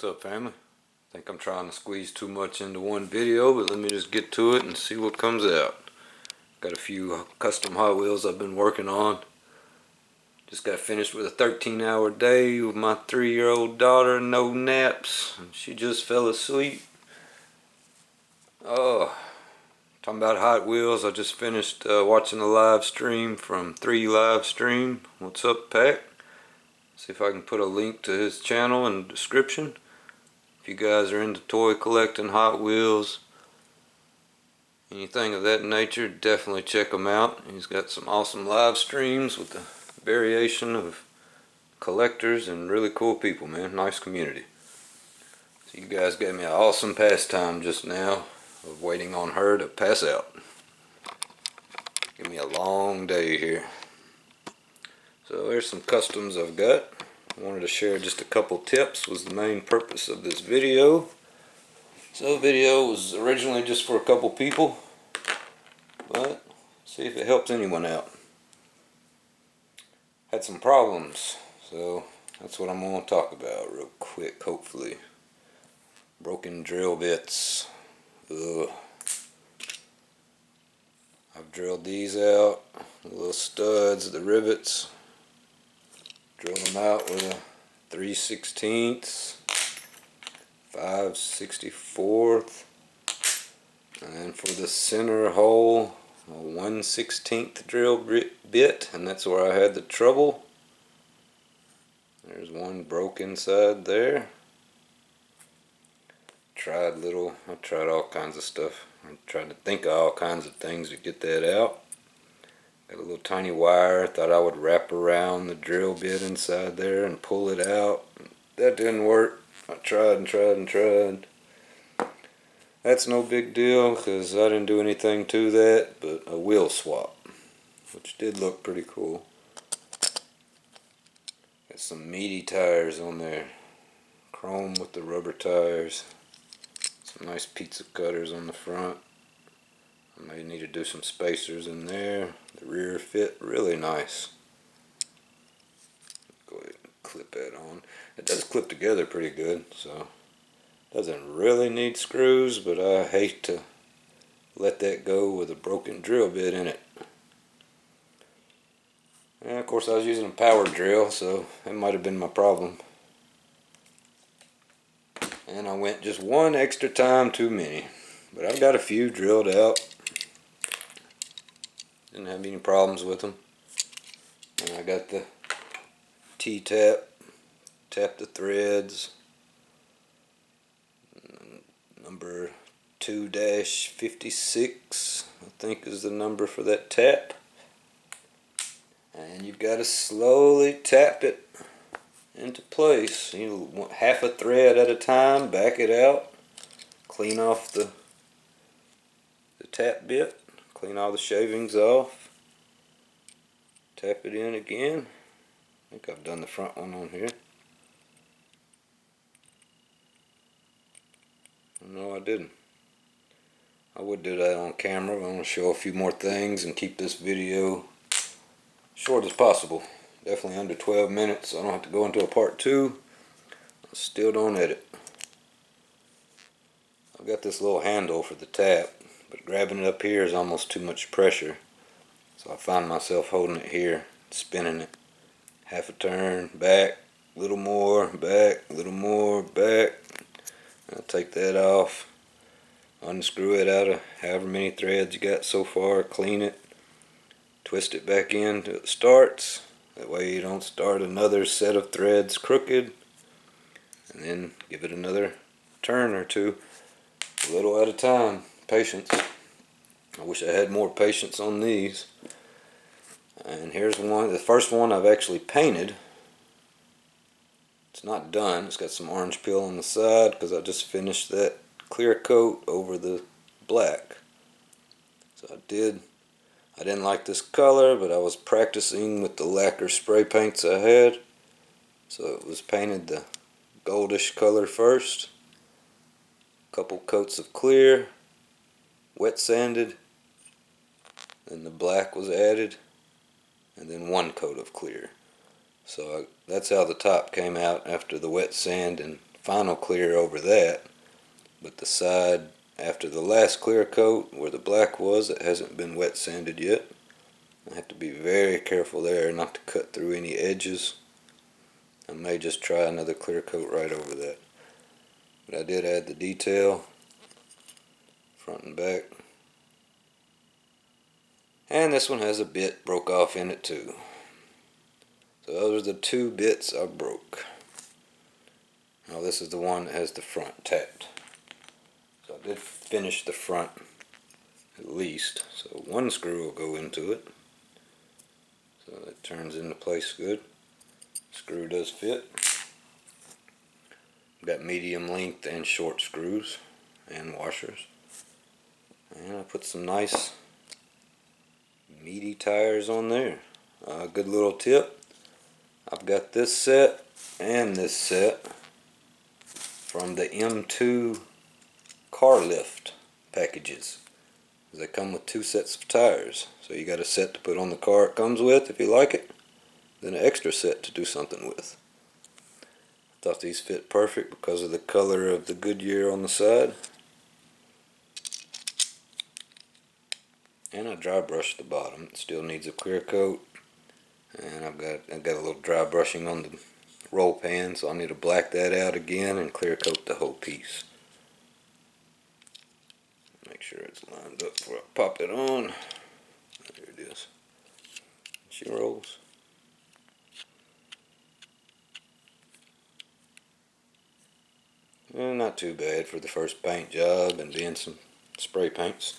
What's up, family? I think I'm trying to squeeze too much into one video, but let me just get to it and see what comes out. Got a few custom Hot Wheels I've been working on. Just got finished with a 13-hour day with my 3-year-old daughter, no naps, and she just fell asleep. Oh, talking about Hot Wheels, I just finished watching a live stream from 3 Live Stream. What's up, Pat? See if I can put a link to his channel in the description. If you guys are into toy collecting, Hot Wheels, anything of that nature, definitely check him out. He's got some awesome live streams with the variation of collectors and really cool people, man. Nice community. So you guys gave me an awesome pastime just now of waiting on her to pass out. Give me a long day here. So there's some customs I've got. I wanted to share just a couple tips, was the main purpose of this video. So the video was originally just for a couple people, but see if it helps anyone out. Had some problems, so that's what I'm going to talk about real quick, hopefully. Broken drill bits. Ugh. I've drilled these out, the little studs, the rivets. Drilled them out with a 3/16, 5/64, and then for the center hole, a 1/16 drill bit, and that's where I had the trouble. There's one broke inside there. I tried all kinds of stuff. I tried to think of all kinds of things to get that out. Got a little tiny wire, thought I would wrap around the drill bit inside there and pull it out. That didn't work. I tried and tried and tried. That's no big deal because I didn't do anything to that but a wheel swap, which did look pretty cool. Got some meaty tires on there. Chrome with the rubber tires. Some nice pizza cutters on the front. I may need to do some spacers in there. The rear fit really nice. Go ahead and clip that on. It does clip together pretty good, so doesn't really need screws, but I hate to let that go with a broken drill bit in it. And of course I was using a power drill, so that might have been my problem. And I went just one extra time too many, but I've got a few drilled out. Didn't have any problems with them. And I got the T-tap, tap the threads. Number 2-56, I think is the number for that tap. And you've got to slowly tap it into place. You want half a thread at a time, back it out, clean off the tap bit. Clean all the shavings off. Tap it in again. I think I've done the front one on here. No, I didn't. I would do that on camera, but I'm going to show a few more things and keep this video short as possible. Definitely under 12 minutes, so I don't have to go into a part 2. I still don't edit. I've got this little handle for the tap, but grabbing it up here is almost too much pressure. So I find myself holding it here, spinning it. Half a turn, back, a little more, back, a little more, back. I'll take that off, unscrew it out of however many threads you got so far, clean it, twist it back in till it starts. That way you don't start another set of threads crooked. And then give it another turn or two, a little at a time. Patience. I wish I had more patience on these. And here's one. The first one I've actually painted. It's not done. It's got some orange peel on the side because I just finished that clear coat over the black. So I didn't like this color, but I was practicing with the lacquer spray paints I had. So it was painted the goldish color first. Couple coats of clear. Wet sanded, then the black was added, and then one coat of clear. So that's how the top came out after the wet sand and final clear over that, but the side after the last clear coat where the black was, it hasn't been wet sanded yet. I have to be very careful there not to cut through any edges. I may just try another clear coat right over that. But I did add the detail, front and back. And this one has a bit broke off in it too. So those are the two bits I broke. Now this is the one that has the front tapped. So I did finish the front at least. So one screw will go into it. So that turns into place good. Screw does fit. Got medium length and short screws and washers. And I put some nice meaty tires on there. Good little tip. I've got this set and this set from the M2 car lift packages. They come with two sets of tires. So you got a set to put on the car it comes with if you like it. Then an extra set to do something with. I thought these fit perfect because of the color of the Goodyear on the side. And I dry brushed the bottom. It still needs a clear coat. And I've got a little dry brushing on the roll pan, so I need to black that out again and clear coat the whole piece. Make sure it's lined up before I pop it on. There it is. She rolls. And not too bad for the first paint job and being some spray paints.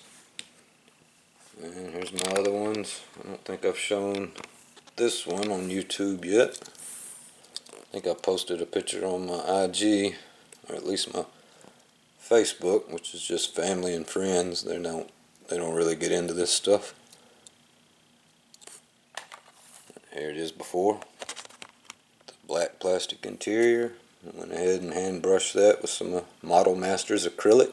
And here's my other ones. I don't think I've shown this one on YouTube yet. I think I posted a picture on my IG, or at least my Facebook, which is just family and friends. They don't really get into this stuff. Here it is before. The black plastic interior. I went ahead and hand brushed that with some Model Masters acrylic.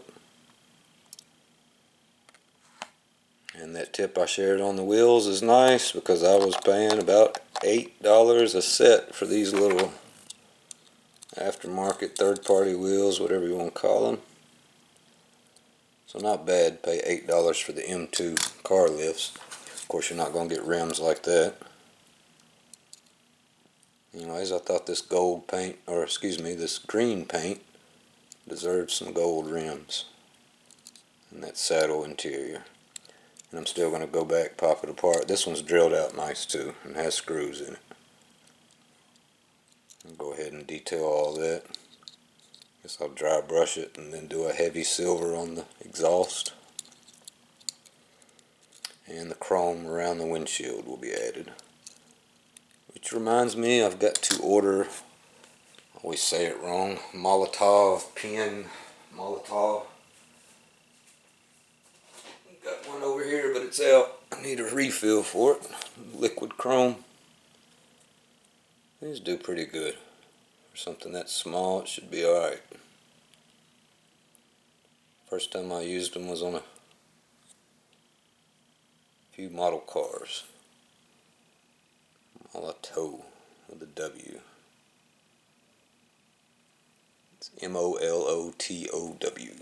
And that tip I shared on the wheels is nice because I was paying about $8 a set for these little aftermarket third-party wheels, whatever you want to call them. So not bad, pay $8 for the M2 car lifts. Of course, you're not going to get rims like that. Anyways, I thought this gold paint, or excuse me, this green paint deserved some gold rims. And that saddle interior. And I'm still going to go back, pop it apart. This one's drilled out nice too, and has screws in it. I'll go ahead and detail all that. Guess I'll dry brush it and then do a heavy silver on the exhaust. And the chrome around the windshield will be added. Which reminds me, I've got to order, I always say it wrong, Molotov pen, Molotov. Got one over here, but it's out. I need a refill for it. Liquid chrome. These do pretty good. For something that small, it should be alright. First time I used them was on a few model cars. Molotov with a W. It's M-O-L-O-T-O-W.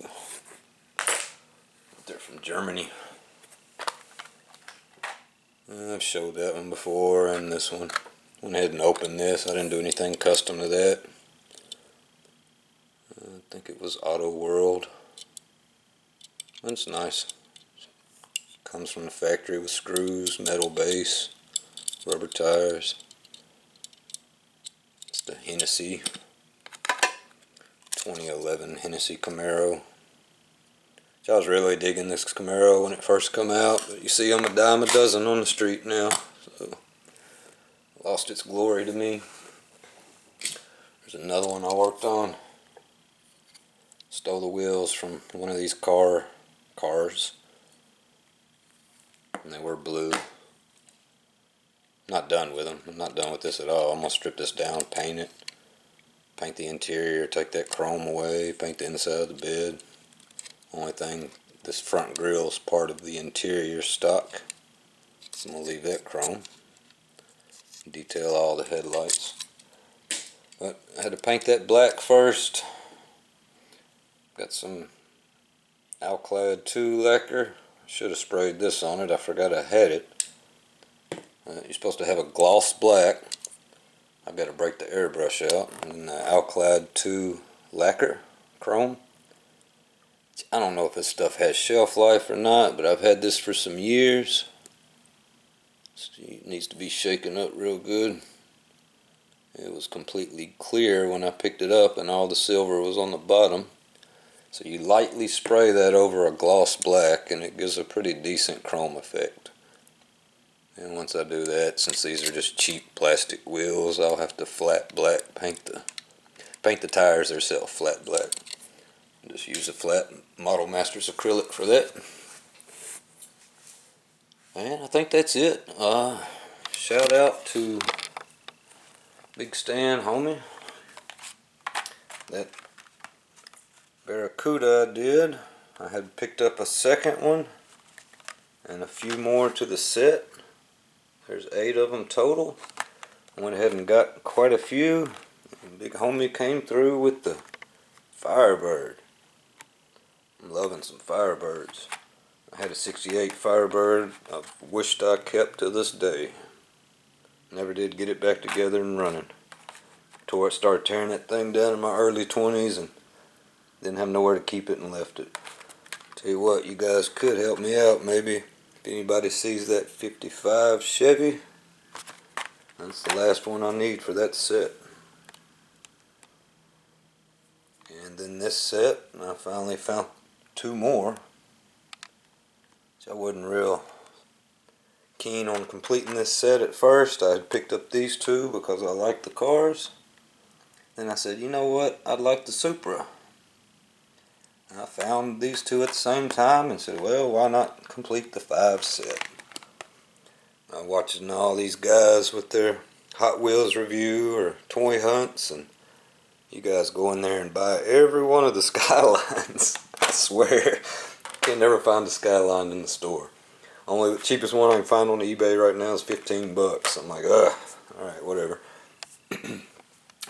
They're from Germany. I've showed that one before, and this one. Went ahead and opened this. I didn't do anything custom to that. I think it was Auto World. That's nice. Comes from the factory with screws, metal base, rubber tires. It's the Hennessy 2011 Hennessy Camaro. I was really digging this Camaro when it first come out, but you see I'm a dime a dozen on the street now, so lost its glory to me. There's another one I worked on. Stole the wheels from one of these cars, and they were blue. Not done with them. I'm not done with this at all. I'm gonna strip this down, paint it, paint the interior, take that chrome away, paint the inside of the bed. Only thing, this front grille is part of the interior stock, so I'm going to leave that chrome. Detail all the headlights. But I had to paint that black first, Got some Alclad 2 lacquer. Should have sprayed this on it. I forgot I had it. You're supposed to have a gloss black. I've got to break the airbrush out. And then the Alclad 2 lacquer chrome. I don't know if this stuff has shelf life or not, but I've had this for some years. It needs to be shaken up real good. It was completely clear when I picked it up, and all the silver was on the bottom. So you lightly spray that over a gloss black, and it gives a pretty decent chrome effect. And once I do that, since these are just cheap plastic wheels, I'll have to flat black paint the tires themselves flat black. Just use a flat Model Masters acrylic for that. And I think that's it. Shout out to Big Stan, homie. That Barracuda I did. I had picked up a second one and a few more to the set. There's 8 of them total. I went ahead and got quite a few. And Big Homie came through with the Firebird. I'm loving some Firebirds. I had a 68 Firebird I've wished I kept to this day. Never did get it back together and running. Started tearing that thing down in my early 20s and didn't have nowhere to keep it and left it. Tell you what, you guys could help me out maybe. If anybody sees that 55 Chevy, that's the last one I need for that set. And then this set, I finally found 2 more. I wasn't real keen on completing this set at first. I had picked up these 2 because I liked the cars. Then I said, you know what, I'd like the Supra. And I found these 2 at the same time and said, well, why not complete the 5 set? I'm watching all these guys with their Hot Wheels review or toy hunts, and you guys go in there and buy every one of the Skylines. I swear. Can't never find a Skyline in the store. Only the cheapest one I can find on eBay right now is $15. I'm like, ugh, alright, whatever.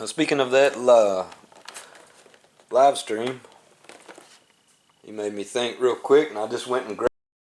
Speaking of that live stream, you made me think real quick, and I just went and grabbed